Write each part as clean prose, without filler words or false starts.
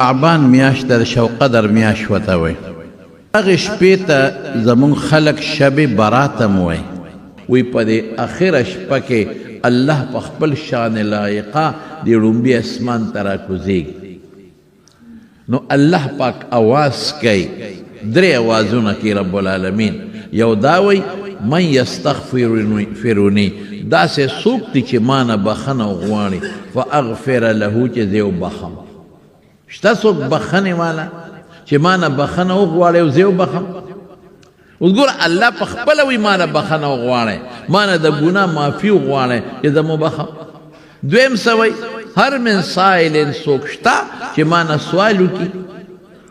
شعبان میاشت د شوقدر میاشت وته وي هغې شپې ته زمونږ خلک شب برات هم وایي وی په دې اخره شپه کې الله په خپل شان لایقه د ړومبي اسمان ته راکوزیږي نو الله پاک اواز کوي درې اوازونه کوي رب العالمین یو دا وی من یستغفرونی داسې څوک دی چې ما نه بخښنه وغواړي فاغفر له چې زه وبخم شته څوک بخښنې والا چې ما نه بخښنه وغواړي او زه وبخم اوس ګوره الله په خپله وایي ما نه بخښنه وغواړئ ما نه د ګناه معافي وغواړئ چې زه مو بخم دویم څه وایي هر من سائل څوک شته چې ما نه سوال وکړي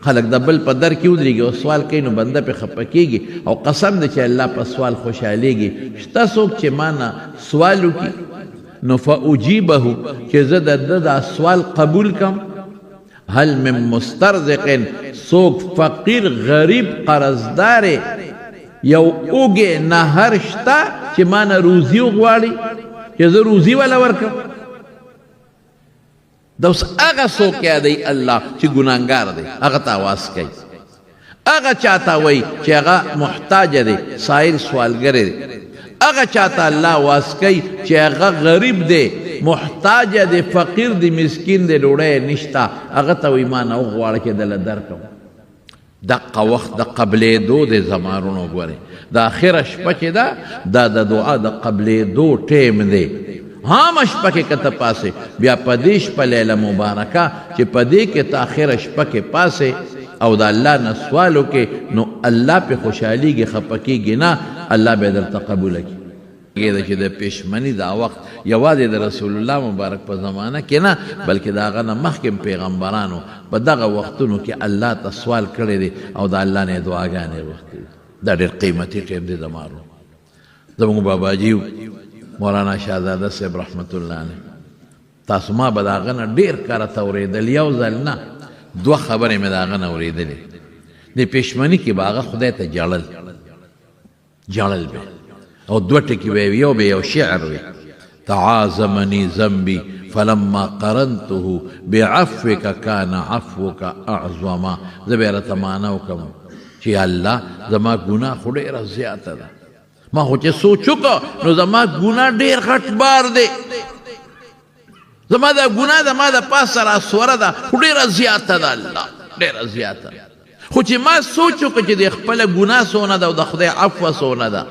خلک د بل په در کې ودرېږي او سوال کوي نو بنده پرې خفه کېږي او قسم دی چې الله په سوال خوشحالېږي شته څوک چې ما نه سوال وکړي نو فاجیبه چې زه د ده دا سوال قبول کم هل من مسترزق څوک فقیر غریب قرضدار یو اوږې نهر شته چې ما نه روزي وغواړي چې زه روزي والا ورکړم دا اوس هغه څوک یادوي الله چې ګناهګار دی هغه ته اواز کوي هغه چاته وایي چې هغه محتاج دی سائل سوالګر دی هغه چاته الله اواز کوي چې هغه غریب دی محتاج دی فقیر دی مسکین دی ډوډۍ نشته هغه ته وایي ما نه وغواړه چې دله درکړم دقه وخت د قبلېدو د زمانونو ګورې د اخره شپه چې ده دا د دعا د قبلېدو ټیم دی عامه شپه کې که ته پاسې بیا په دې شپه لیله مبارکه چې په دې کې ته اخره شپه کې پاسې او د الله نه سوال وکړې نو الله پې خوشحالېږي خفه کېږي نه الله به درته قبوله کړي ده چې د پېشمني دا وخت یوازې د رسول الله مبارک په زمانه کې نه بلکې د هغه نه مخکې پیغمبرانو په دغه وختونو کې الله ته سوال کړی دی او د الله نه یې دعاګانې غوښتې دا ډېر قیمتي ټیم دی زمارو زموږ باباجي مولانا شهزاده صاحب رحمت الله علیه تاسو ما به د هغه نه ډېر کارته اورېدل یو ځل نه دوه خبرې مې د هغه نه اورېدلې د پېشمني کې به هغه خدای ته جړل به او دوه ټکي به یو به یو شعر وي تعاظمني ذنبي فلما قرنته بعفوك كان عفوك اعظما زه به یې راته معنا وکړم چې الله زما ګناه خو ډېره زیاته ده ما خو چې سوچ وکړه نو زما ګناه ډېر غټ بار دی زما دا ګناه زما د پاسه راسوره ده خو ډېره زیاته ده الله ډېره زیاته خو چې ما سوچ وکړه چې د خپله ګناه څونه ده او د خدای عفوه څونه ده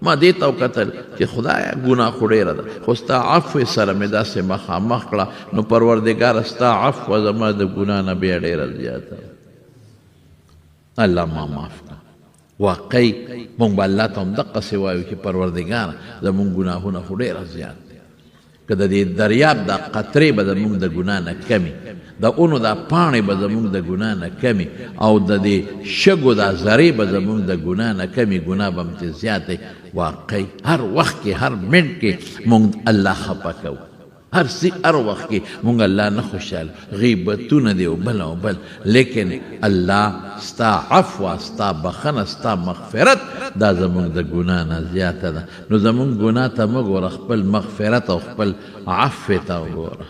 ما دې ته وکتل چې خدایه ګناه خو ډېره ده خو ستا عفوې سره مې داسې مخامخ کړه نو پروردګاره ستا عفوه زما د ګناه نه بیا ډېره زیاته الله ما معاف کړه واقعي مونږ به الله ته هم دقسې وایو چې پروردګاره زمونږ ګناهونه خو ډېره زیات دي که د دې دریاب دا قطرې به زمونږ د ګناه نه کمي د اونو دا پاڼې به زمونږ د ګناه نه کمي او د دې شګو دا ذرې به زمونږ د ګناه نه کمي ګناه به همتې زیات دی واقعي هر وخت کې هر منټ کې مونږ الله خفه کوو هر وخت کې مونږ الله نه خوشحاله غیبتونه دی او بل لیکن الله ستا عفوه ستا بخښنه ستا مغفرت دا زمونږ د ګناه نه زیاته ده نو زمونږ ګناه ته مه ګوره خپل مغفرت او خپل عفو ته وګوره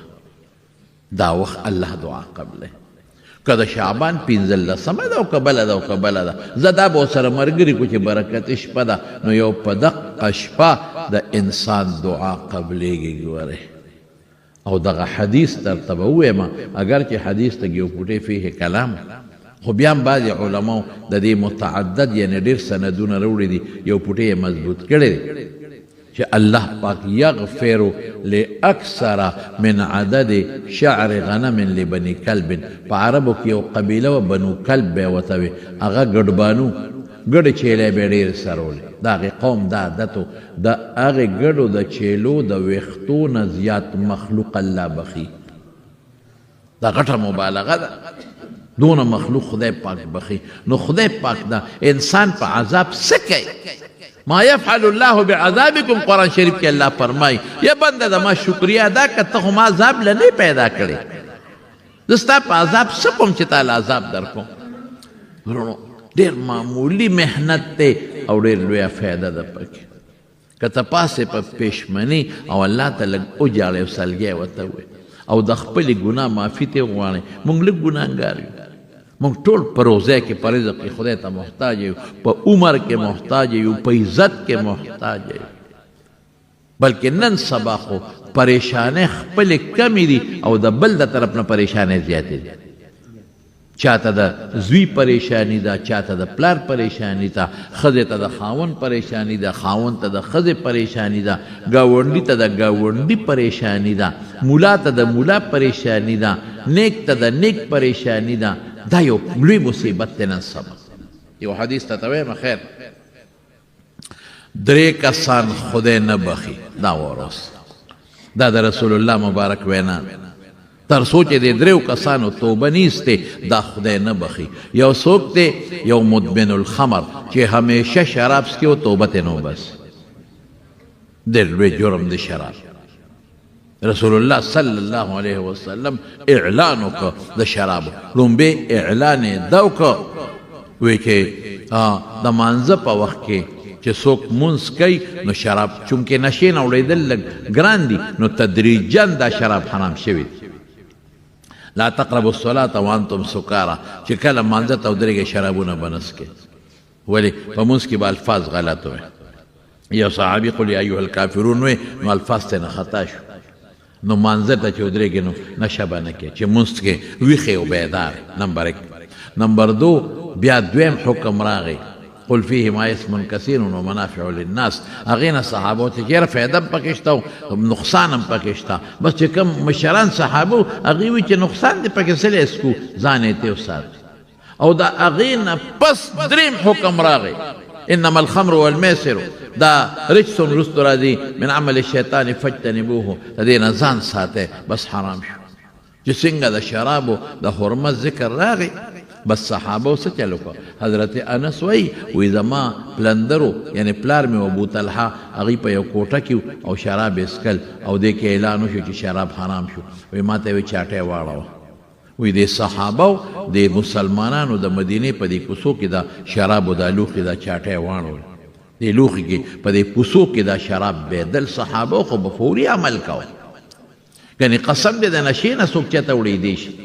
دا وخت الله دعا قبله که د شعبان 15مه ده او که بله ده او که بله ده زه دا به ورسره ملګري کړو چې برکتي شپه ده نو یو په دقه شپه د انسان دعا قبلېږي ګورئ او دغه حدیث درته به ووایم اگر چې حدیث ته یو پوټی فیه کلام خو بیا هم بعضې علماو د دې متعدد یعنې ډېر سندونه راوړي دي یو پوټی یې مضبوط کړی دی چې الله پاک یغفر لاکثر من عدد شعر غنم لبني کلب په عربو کې یو قبیله و بنو کلب به یې ورته وي هغه ګډبانو ګډې چیلې به ډېر سرولې د هغې قوم دا عادت د هغې ګډو د چیلو د ویښتو نه زیات مخلوق الله بخي دا غټه مبالغه ده دونه مخلوق خدای پاک بخي نو خدای پاک دا انسان په عذاب څه کوي ما یفعل الله بعذابکم قرآن شریف کې الله فرمایي یا بنده د ما شکریه ادا که ته خو ما عذاب له نه پیدا کړې زه ستا په عذاب څه کوم چې تا له عذاب در کوم ورونو ډېر معمولی محنت دی او ډېر لویه فایده ده پکې که ته پاسې په پېشمني او الله ته لږ وجاړې او سلګۍ ورته ووایې او د خپل ګناه معافي ته وغواړئ. موږ لږ ګناهګار یو، موږ ټول په روزه کې په رزق کې خدای ته محتاج یو، په عمر کې محتاج یو، په عزت کې محتاج یو. بلکې نن سبا خو پریشانۍ خپلې کمې دي او د بل د طرف نه پریشانۍ زیاتې دي. چاته د زوی پریشانی ده، چاته د پلار پریشانی ده، ښځې ته د خاوند پریشانی ده، خاوند ته د ښځې پریشانی ده، ګاونډي ته د ګاونډي پریشانی ده، مولا ته د مولا پریشانی ده، نیک ته د نیک پریشانی ده. دا یو لوی مصیبت دی نن سبا. یو حدیث ته وایم خیر 3 کسان خدای نه بخي، دا واروس دا د رسول الله مبارک وینا. تر سوچ دې 3 کسانو توبه نیسته دا خدای نه بخي. یو څوک دی یو مدمن الخمر چې همیشه شراب څکي او توبه ته نو بس د لوی جرم د شراب. رسول الله صلی الله علیه وسلم اعلان وکړ د شراب، لومبه اعلان یې دا وکړ وی چې د مانځه په وخت کې چې څوک مونځ کوي نو شراب چونکې نشې نه اورېدل لږ ګران دي نو تدریجا دا شراب حرام شوي. لا تقربوا الصلاة وانتم سکارا، چې کله مانځه ته ودرېږئ شرابونه به نه څکئ. ولې په مونځ کې به الفاظ غلط وي. یو صحابي قل یا ایها الکافرون وی نو الفاظ ته نه خطا شو. نو مانځه ته چې ودرېږئ نو نشه به نه کوې، چې مونځ کې ویښې او بیدار. نمبر 1. نمبر 2 بیا دویم حکم راغی قل فیهما اسم کثیر و منافع للناس. هغې نه صحابو ته چېره فایده هم پکې شته او نقصان هم پکې شته. بس چې کوم مشران صحابو هغې وایي چې نقصان دې پکې څه څکو ځان یې تېو ساتي. او د هغې نه پس دریم حکم راغی انما الخمر والمیسر دا رجس وروستو راځي من عمل الشیطان فاجتنبوه، د دې نه ځان ساتئ. بس حرام شو. چې څنګه د شرابو د حرمت ذکر راغی بس صحابه څه چل وکړه. حضرت انس وی زما پلندرو یعنی پلار مې ابو طلحه هغې په یو کوټه کې او شراب یې څکل او دې کې اعلان وشو چې شراب حرام شو. وی ما ته یې چاټۍ واړوه. وی د صحابه د مسلمانانو د مدینې په دې کوڅو کې دا شرابو دا لوښي دا چاټۍ واړول. دې لوښي کې په دې کوڅو کې دا شراب بهدل. صحابه خو به فوري عمل کوه. یعنې قسم دې د نشې نه څوک چاته وړېدی شي.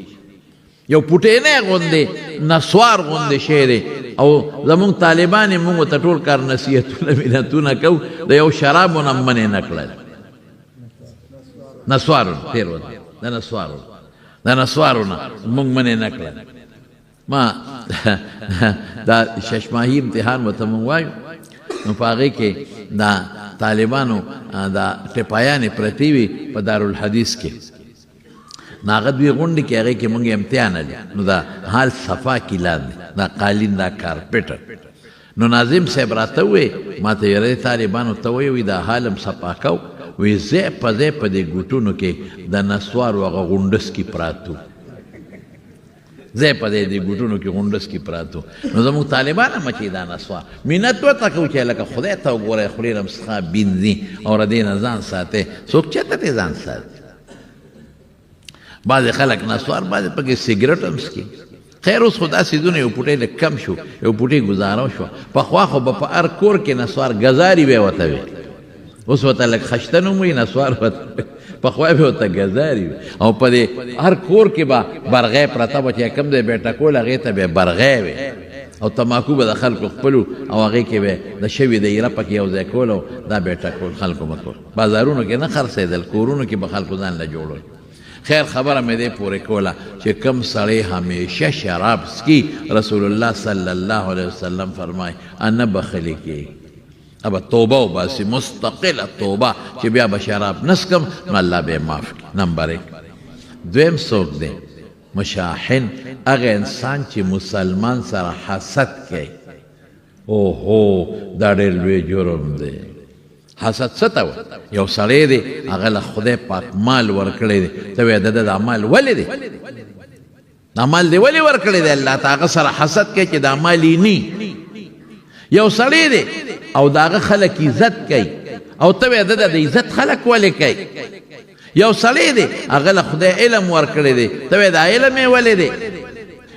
یو پوټینی غوندې نسوار غوندې شی دی او زمونږ طالبان یې مونږ ته ټول کار نصیحتونه منتونه کوو د یو شرابو نه منې نه کړل. نسوارو تېر وخت د نسوارو نه مونږ منې نه کړل. ما دا ششماهي امتحان ورته مونږ وایو نو په هغې کې دا طالبانو دا ټپایانې پرتې وي په دارالحدیث کې. ناغه دوی غونډې کې هغې کې مونږ امتحان دی نو دا حال صفا کې لاندې دا قالین دا کارپېټر. نو ناظم صاحب راته ووی ما ته یې طالبانو ته ووی دا حال هم صفا کو. وی ځای په ځای په دې ګوټونو کې د نسوارو هغه غونډس کې پراتو، ځای په ځای دې ګوټونو کې غونډس کې پراتو. نو زموږ طالبان هم چې دا نسوار مینت ورته کوو چې لکه خدای ته وګورئ خولې نه څخه بینځي او د دې نه ځان ساتئ. څوک چېرته دې ځان ساتي. بعضې خلک نسوار بعضې پکې سګرټ هم څکي. خیر اوس خو دا څیزونه یو پوټی لږ کم شو، یو پوټی ګزاره شوه. پخوا خو به په هر کور کې نسوار ګزاري به یې ورته وي. اوس ورته لږ خشته نوم وایي نسوار پخوا به ورته ګزاري وي. او په دې هر کور کې به برغۍ پرته به چې کوم ځای به ټکول هغې ته به برغۍ وي او تماکو به د خلکو خپلو او هغې کې به د شوي د ایره پکې یو ځای کول او دا به یې ټکول خلکو به کول. بازارونو کې نه خرڅېدل، کورونو کې به خلکو ځان له جوړول. خیر خبره مې دې پورې کوله چې کم سړی همیشه شراب څکي رسول الله صلی الله علیه وسلم فرمایي نه بخلي کېږي. ابا توبه وباسي مستقله توبه چې بیا به شراب نه څکم نو الله به یې معاف کړي. نمبر 1. دویم څوک دی مشاحن، هغه انسان چې مسلمان سره حسد کوي. اوهو دا ډېر لوی جرم دی. حسد څه ته وایي؟ یو سړی دی هغه له خدای پاک مال ورکړی دی، ته وایې د ده دا مال ولې دی؟ دا مال دی ولې ورکړی دی الله ته؟ هغه سره حسد کوي چې دا مال یې نی. یو سړی دی او د هغه خلک عزت کوي او ته وایې د ده د عزت خلک ولې کوي؟ یو سړی دی هغه له خدای علم ورکړی دی، ته وایې دا علم یې ولې دی؟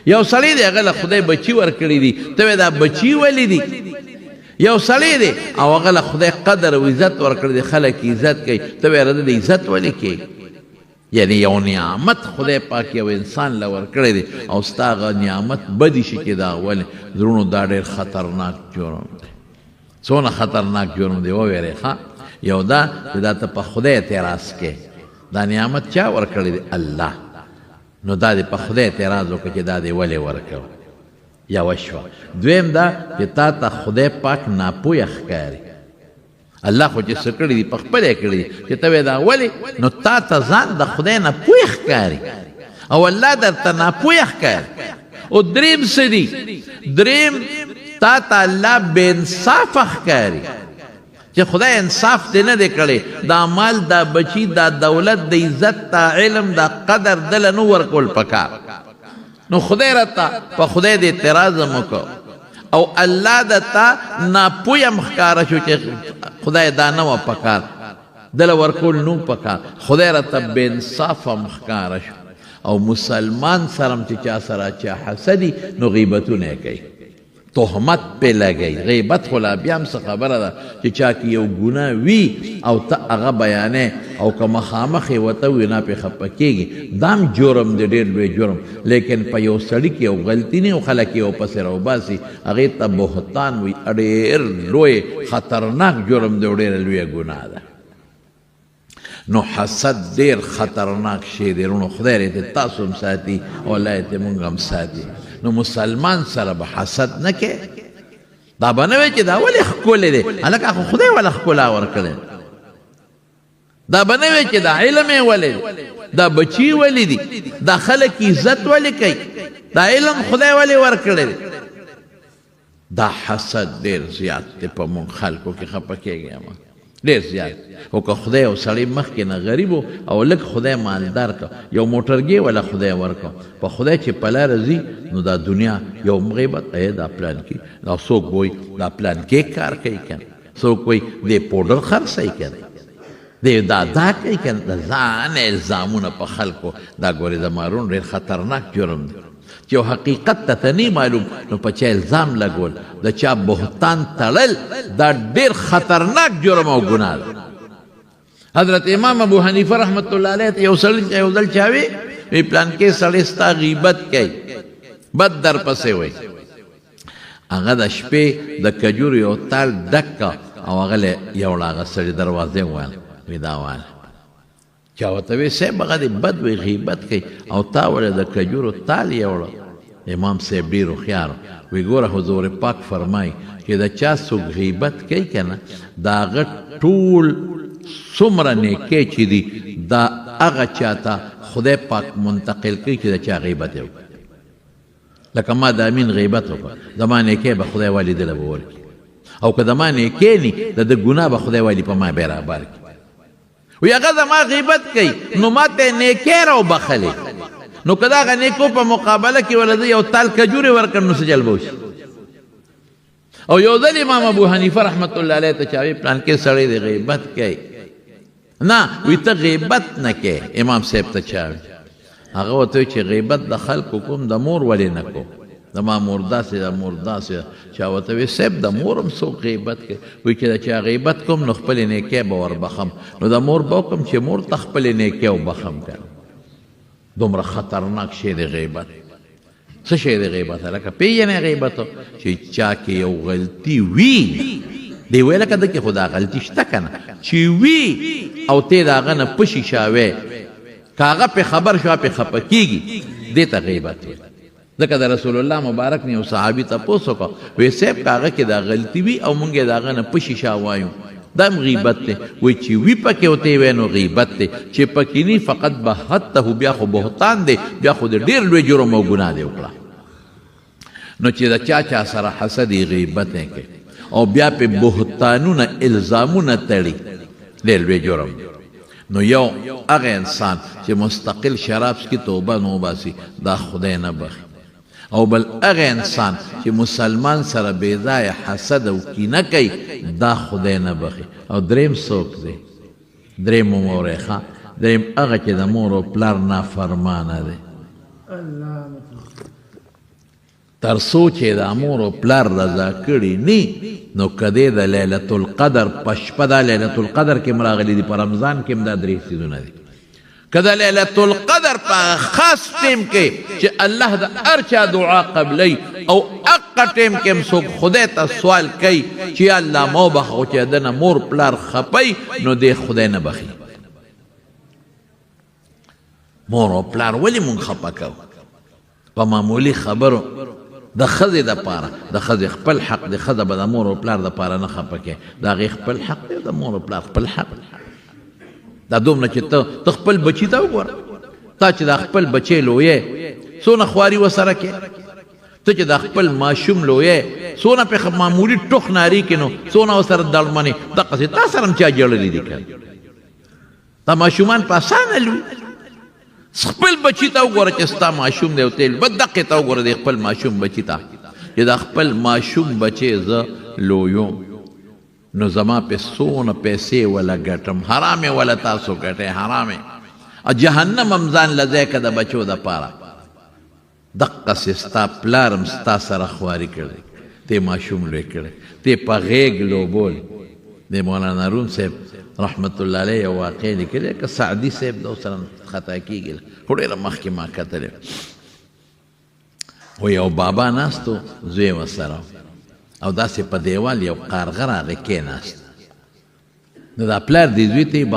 یو سړی دی هغه له خدای بچي ورکړي دي، ته وایې دا بچي ولې دي؟ یو سړی دی او هغه له خدای قدر او عزت ورکړی دی، خلک عزت کوي، ته وایې د عزت ولې کوي؟ یعنی یو نعمت خدای پاک یو انسان له ورکړی دی او ستا هغه نعمت بدی شي چې دا ولې زړونو دا ډېر خطرناک جرم دی څونه خطرناک جرم دی وویرې ښه یو دا چې دا ته په خدای اعتراض کې دا نعمت چا ورکړی دی الله نو دا دې په خدای اعتراض وکړه چې دا دې ولې ورکړ یوه شوه دویم دا چې تا ته خدای پاک ناپویه ښکاري الله خو چې څه کړي دي په خپله یې کړي دي چې ته وایې دا ولې نو تا ته ځان د خدای نه پویه ښکاري او الله درته ناپویه ښکاري او دریم څه دي دریم تا ته الله بې انصافه ښکاري چې خدای انصاف دې نه دی کړی دا مال دا بچي دا دولت د عزت دا علم دا قدر دله نه ورکول پکار نو خدای راته په خدای دې اعتراض هم وکړو او الله د تا ناپویه ښکاره شو چې خدای دا نه وه پکار دله ورکول نو پکار خدای راته بې انصافه ښکاره شو او مسلمان سره هم چې چا سره چا حسدي نو غیبتونه یې کوي تهمت پې لګوي غیبت خو لا بیا هم څه خبره ده چې چا کې یو ګناه وي او ته هغه بیانې او که مخامخ یې ورته وي نه پې خفه کېږي دا هم جرم دی ډېر لوی جرم لیکن په یو سړي کې یو غلطي نه یو خلک یې ورپسې راوباسي هغې ته بهتان وي ډېر لوی خطرناک جرم دی او ډېره لویه ګناه ده نو حسد ډېر خطرناک شی دی نو خدای دې تاسو هم ساتي او الله دې موږ هم ساتي نو مسلمان سره به حسد نه کې دا به نه وایي چې دا ولې ښکلی دی هلکه خو خدای وله ښکلا ورکړی دا به نه وایي چې دا علم یې ولې دی دا بچي ولې دي دا خلک عزت ولې کوي دا علم خدای ولې ورکړی دی دا حسد ډېر زیات دی په مونږ خلکو کې خفه کېږي اما ډېر زیات خو که خدای یو سړی مخکې نه غریب او لږ خدای مالدار که یو موټرګي ولا خدای ورکه په خدای چې په لاره ځي نو دا دنیا یو غیبت دا پلان کې دا څوک وایي دا پلان کې کار کوي که څوک وایي دې پوډر خرڅوي که دی دا کوي که د ځان الزامونه په خلکو دا ګورې د مارون ډېر خطرناک جرم دی چې یو حقیقت ته نه معلوم نو په چا الزام لګول د چا بهتان تړل دا ډېر خطرناک جرم او ګناه ده حضرت امام ابو حنیفه رحمت الله علیه ته یو ځل چا وی پلانکې سړی ستا غیبت کوي بد در پسې وی هغه د شپې د کجورو یو تال ډک او هغه یوړه هغه سړي دروازې وویل وی دا وایه چا ورته وی صاحب هغه دې بد وی غیبت کوي او تا ولې د کجورو تال یوړه امام صاحب ډېر هوښیار وی ګوره حضور پاک فرمایي چې د چا څوک غیبت کوي که نه د هغه ټول څومره نیکۍ چې دي دا هغه چا ته خدای پاک منتقل کوي چې د چا غیبت یې وکړي لکه ما د امین غیبت وکړه زما نیکۍ به خدای والدله به ورکړي او که زما نیکۍ ني د ده ګناه به خدای والي په ما برابر کړي وی هغه زما غیبت کوي نو ما ته نیکۍ راوبخلې نو که د هغه نیکو په مقابله کې وله یو تال کجورې ورکړ نو څه جلبه وشي او یو ځل امام ابو حنیفه رحمت الله علیه ته چا وی پلانکې سړی دی غیبت کوي نه وی ته غیبت نه کوې امام صاحب ته چا وی هغه ورته وی چې غیبت د خلکو کوم د مور ولې نه کوم زما مور داسې د مور داسې چا ورته وی صاحب د مور هم څوک غیبت کوي وی چې د چا غیبت کوم نو خپلې نیکۍ به وربخم نو د مور به وکړم چې مور ته خپلې نیکۍ وبخم که دومره خطرناک شی دی غیبت څه شی دی غیبت هلکه پېژنې غیبت چې چا کې یو غلطي وي دی وی لکه ده کې خو دا غلطي شته که نه چې وي او ته د هغه نه پشي شاوې که هغه پې خبر شو پې خفه کېږي دې ته غیبت وي ځکه د رسول الله مبارک نه یو صحابي تپوس وکړه وی صاحب که هغه کې دا غلطي وي او مونږ یې د هغه نه پشي شا وایو دا هم غیبت دی وی چې وي پکې ورته وی نو غیبت دی چې پکې ني فقط بهته بیا خو بهتان دی بیا خو د ډېر لوی جرم او ګناه دی وکړه نو چې د چا سره حسدي غیبت یې کوي او بیا پې بهتانونه الزامونه تړي ډېر لوی جرم نو یو هغه انسان چې مستقل شراب څکي توبه نه وباسي دا خدای نه بخي او بل هغه انسان چې مسلمان سره بې ځایه حسد او کینه کوي دا خدای نه بخي او دریم څوک دی دریم ومورئ ښه دریم هغه چې د مور او پلار نافرمانه دی تر څو چې د مور او پلار رضا کړي نی نو کدی د لیلة القدر په شپه دا لیلة القدر کې راغلي دي په رمضان کې هم دا درې څیزونه دي که د لیلة القدر په خاص ټیم کې چې الله د هر چا دعا قبلی او اقا ټیم کې هم څوک خدای ته سوال کوي چې یا الله ما وبخه چې د نه مور پلار خپی نو دی خدای نه بخي مور او پلار ولې مونږ خپه کوو په معمولي خبرو د ښځې دپاره د ښځې خپل حق د ښځه به د مور او پلار دپاره نه خپه کوې د هغې خپل حق دی د مور او پلار خپل حق دا دومره چې ته خپل بچي ته وګوره تا چې دا خپل بچی لویې څونه خواري ورسره کې ته چې دا خپل ماشوم لویې څونه پې معمولي ټوخ ناري کې نو څونه ورسره دړمنې دقسې تا سره هم چا جړلي دي که دا ماشومان په اسانه لوي خپل بچی ته وګوره چې ستا ماشوم دی او تیل بد دقې ته وګوره د خپل ماشوم بچي ته چې دا خپل ماشوم بچی زه لویم نو زما پې څونه پیسې وله ګټم حرامې وله تاسو ګټئ حرامې جهنم هم ځان له ځای که د بچو دپاره دقسې ستا پلار هم ستا سره خواري کړی تی ماشوم لوی کړی تی په غېږ لوبول د مولانا روم صاحب رحمت الله علیه یو واقع لیکلی که سعدي صاحب د سره خطا کېږي خو ډېره مخکې ما کتلی و یو بابا ناست و زوی ورسره او داسې په دیوال یو قارغه راغی کېناست نو دا پلار دې زوی ته